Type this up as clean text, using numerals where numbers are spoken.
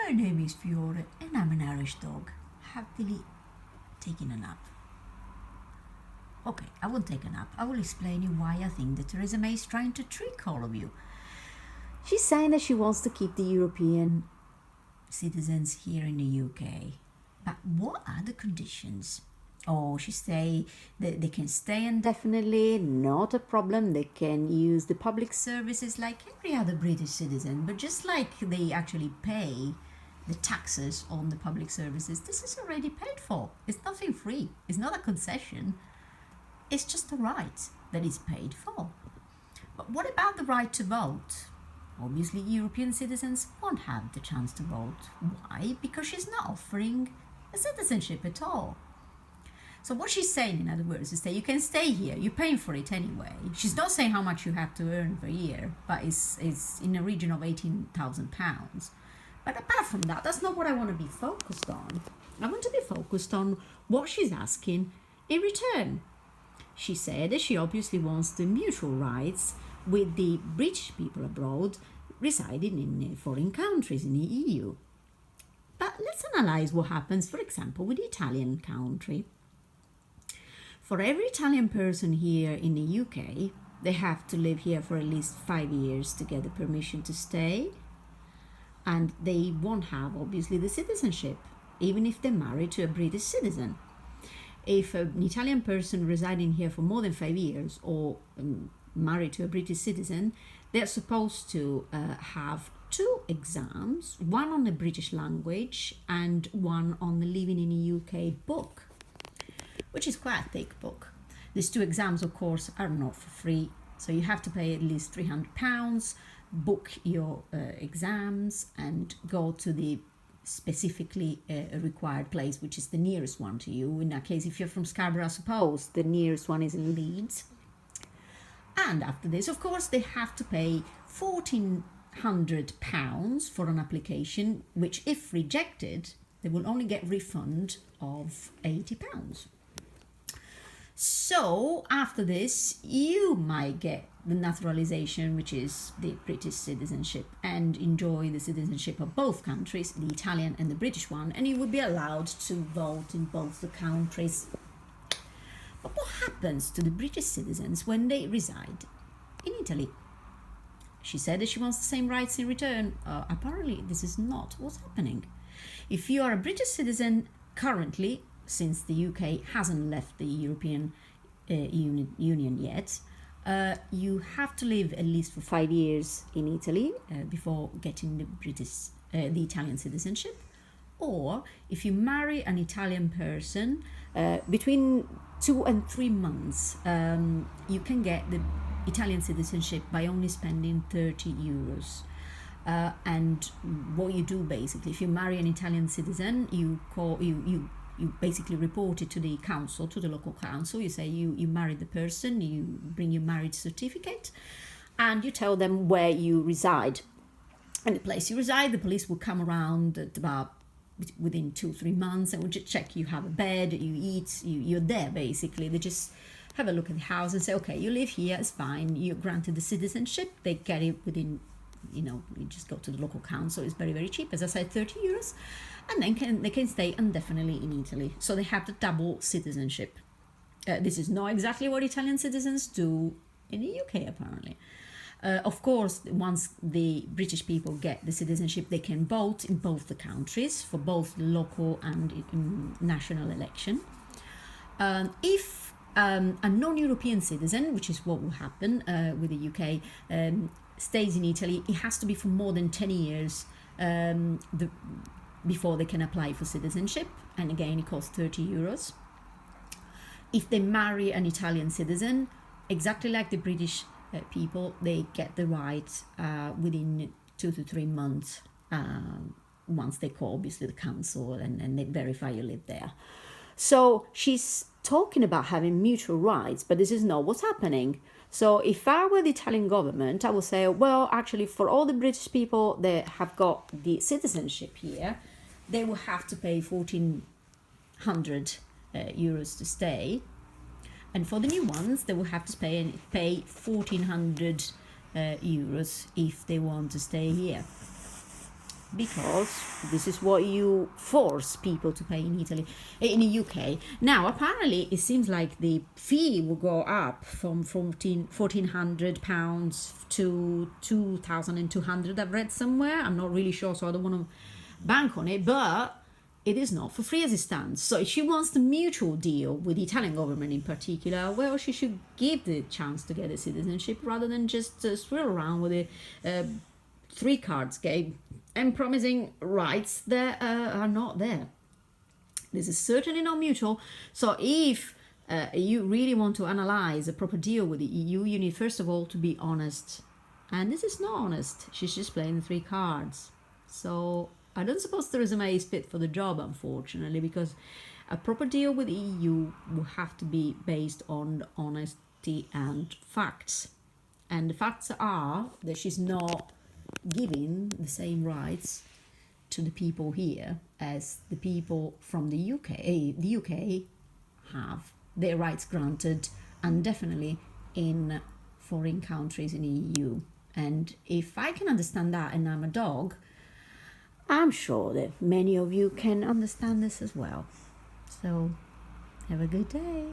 My name is Fiore and I'm an Irish dog, happily taking a nap. Okay, I won't take a nap. I will explain you why I think that Theresa May is trying to trick all of you. She's saying that she wants to keep the European citizens here in the UK. But what are the conditions? Oh, she say that they can stay indefinitely, not a problem. They can use the public services like every other British citizen, but just like they actually pay the taxes on the public services, this is already paid for. It's nothing free. It's not a concession. It's just a right that is paid for. But what about the right to vote? Obviously, European citizens won't have the chance to vote. Why? Because she's not offering a citizenship at all. So what she's saying, in other words, is that you can stay here. You're paying for it anyway. She's not saying how much you have to earn per year, but it's in the region of £18,000. But apart from that, that's not what I want to be focused on. I want to be focused on what she's asking in return. She said that she obviously wants the mutual rights with the British people abroad residing in foreign countries in the EU. But let's analyze what happens, for example, with the Italian country. For every Italian person here in the UK, they have to live here for at least 5 years to get the permission to stay. And they won't have, obviously, the citizenship, even if they're married to a British citizen. If an Italian person residing here for more than 5 years or married to a British citizen, they're supposed to have 2 exams, one on the British language and one on the Living in the UK book, which is quite a thick book. These 2 exams, of course, are not for free, so you have to pay at least £300, book your exams and go to the specifically required place, which is the nearest one to you. In that case, if you're from Scarborough, I suppose the nearest one is in Leeds. And after this, of course, they have to pay £1,400 for an application, which if rejected, they will only get refund of £80. So after this, you might get the naturalization, which is the British citizenship, and enjoy the citizenship of both countries, the Italian and the British one, and you would be allowed to vote in both the countries. But what happens to the British citizens when they reside in Italy? She said that she wants the same rights in return. Apparently, this is not what's happening. If you are a British citizen currently, since the UK hasn't left the European Union yet, you have to live at least for 5 years in Italy before getting the Italian citizenship. Or if you marry an Italian person, between 2 and 3 months, you can get the Italian citizenship by only spending €30. And what you do basically, if you marry an Italian citizen, you basically report it to the council, to the local council. You say you married the person, you bring your marriage certificate, and you tell them where you reside. And the place you reside, the police will come around at about within 2-3 months and will just check you have a bed, you eat, you're there basically. They just have a look at the house and say, okay, you live here, it's fine, you're granted the citizenship. They get it within, you just go to the local council. It's very, very cheap, as I said, €30, and then they can stay indefinitely in Italy. So they have the double citizenship. This is not exactly what Italian citizens do in the UK, apparently. Of course, once the British people get the citizenship, they can vote in both the countries for both local and national election. If a non-European citizen, which is what will happen with the UK, stays in Italy, it has to be for more than 10 years before they can apply for citizenship. And again, it costs €30. If they marry an Italian citizen, exactly like the British people, they get the right within 2 to 3 months once they call, obviously, the council and they verify you live there. So she's talking about having mutual rights, but this is not what's happening. So if I were the Italian government, I would say, well, actually, for all the British people that have got the citizenship here, they will have to pay €1,400 to stay. And for the new ones, they will have to pay €1,400 if they want to stay here. because this is what you force people to pay in Italy, in the UK. Now, apparently, it seems like the fee will go up from £1,400 to 2,200. I've read somewhere. I'm not really sure, so I don't want to bank on it, but it is not for free as it stands. So if she wants the mutual deal with the Italian government in particular, well, she should give the chance to get a citizenship rather than just swirl around with a three cards game and promising rights that are not there. This is certainly not mutual. So if you really want to analyze a proper deal with the EU, you need first of all to be honest. And this is not honest. She's just playing the three cards. So I don't suppose Theresa May is fit for the job, unfortunately, because a proper deal with the EU will have to be based on honesty and facts. And the facts are that she's not giving the same rights to the people here as the people from the UK. The UK have their rights granted, and definitely in foreign countries in the EU. And if I can understand that and I'm a dog, I'm sure that many of you can understand this as well. So, have a good day.